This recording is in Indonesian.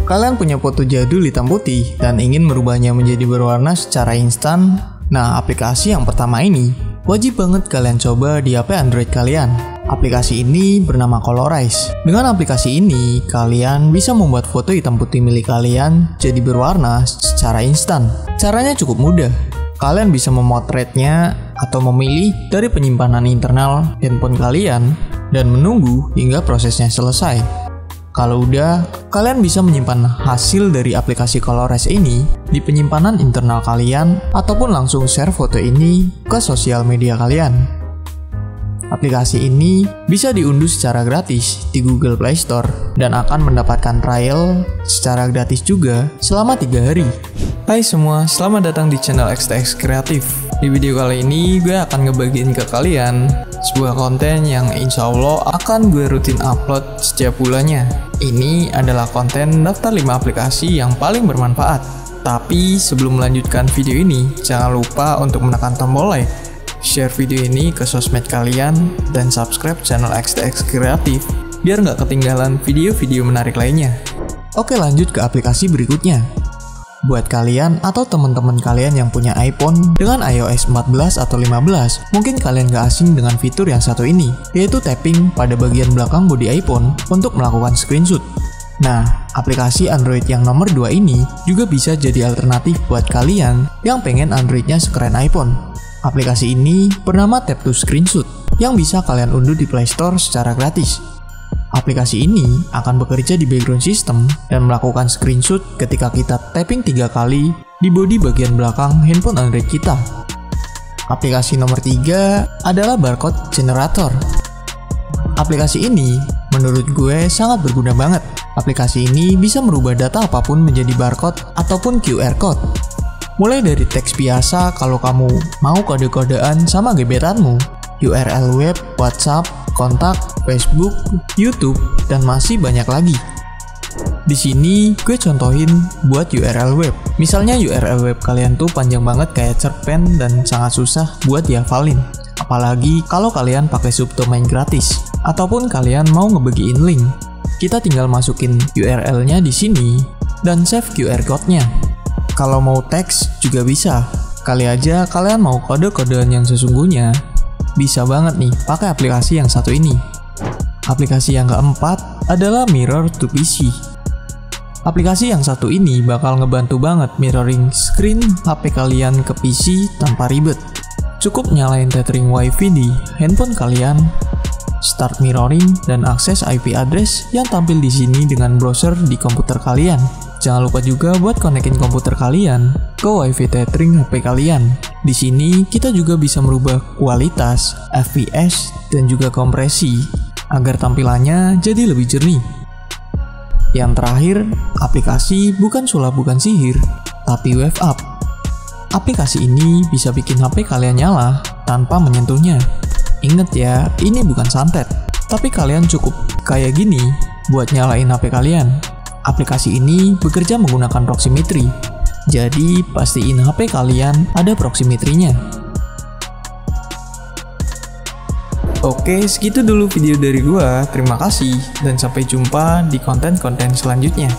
Kalian punya foto jadul hitam putih dan ingin merubahnya menjadi berwarna secara instan? Nah, aplikasi yang pertama ini wajib banget kalian coba di HP Android kalian. Aplikasi ini bernama Colorize. Dengan aplikasi ini, kalian bisa membuat foto hitam putih milik kalian jadi berwarna secara instan. Caranya cukup mudah. Kalian bisa memotretnya atau memilih dari penyimpanan internal handphone kalian dan menunggu hingga prosesnya selesai. Kalau udah, kalian bisa menyimpan hasil dari aplikasi Colorize ini di penyimpanan internal kalian ataupun langsung share foto ini ke sosial media kalian. Aplikasi ini bisa diunduh secara gratis di Google Play Store dan akan mendapatkan trial secara gratis juga selama 3 hari. Hai semua, selamat datang di channel XTX Kreatif. Di video kali ini gue akan ngebagiin ke kalian sebuah konten yang insya Allah akan gue rutin upload setiap bulannya. Ini adalah konten daftar 5 aplikasi yang paling bermanfaat. Tapi sebelum melanjutkan video ini, jangan lupa untuk menekan tombol like, share video ini ke sosmed kalian, dan subscribe channel XTX Kreatif biar nggak ketinggalan video-video menarik lainnya. Oke, lanjut ke aplikasi berikutnya. Buat kalian atau teman-teman kalian yang punya iPhone dengan iOS 14 atau 15, mungkin kalian gak asing dengan fitur yang satu ini, yaitu tapping pada bagian belakang bodi iPhone untuk melakukan screenshot. Nah, aplikasi Android yang nomor 2 ini juga bisa jadi alternatif buat kalian yang pengen Androidnya sekeren iPhone. Aplikasi ini bernama Tap to Screenshot, yang bisa kalian unduh di Play Store secara gratis. Aplikasi ini akan bekerja di background system dan melakukan screenshot ketika kita tapping 3 kali di bodi bagian belakang handphone Android kita. Aplikasi nomor 3 adalah Barcode Generator. Aplikasi ini menurut gue sangat berguna banget. Aplikasi ini bisa merubah data apapun menjadi barcode ataupun QR code. Mulai dari teks biasa kalau kamu mau kode-kodean sama gebetanmu, URL web, WhatsApp, kontak, Facebook, YouTube, dan masih banyak lagi. Di sini gue contohin buat URL web. Misalnya URL web kalian tuh panjang banget kayak cerpen dan sangat susah buat dihafalin. Apalagi kalau kalian pakai subdomain gratis ataupun kalian mau ngebagiin link. Kita tinggal masukin URL-nya di sini dan save QR code-nya. Kalau mau teks juga bisa. Kali aja kalian mau kode-kodean yang sesungguhnya, bisa banget nih pakai aplikasi yang satu ini. Aplikasi yang keempat adalah Mirror to PC. Aplikasi yang satu ini bakal ngebantu banget mirroring screen HP kalian ke PC tanpa ribet. Cukup nyalain tethering WiFi di handphone kalian, start mirroring, dan akses IP address yang tampil di sini dengan browser di komputer kalian. Jangan lupa juga buat konekin komputer kalian ke WiFi tethering HP kalian. Di sini kita juga bisa merubah kualitas, FPS, dan juga kompresi agar tampilannya jadi lebih jernih. Yang terakhir, aplikasi bukan sulap bukan sihir, tapi wave up. Aplikasi ini bisa bikin HP kalian nyala tanpa menyentuhnya. Ingat ya, ini bukan santet, tapi kalian cukup kayak gini buat nyalain HP kalian. Aplikasi ini bekerja menggunakan proximity, jadi pastiin HP kalian ada proximity-nya. Oke, segitu dulu video dari gua. Terima kasih dan sampai jumpa di konten-konten selanjutnya.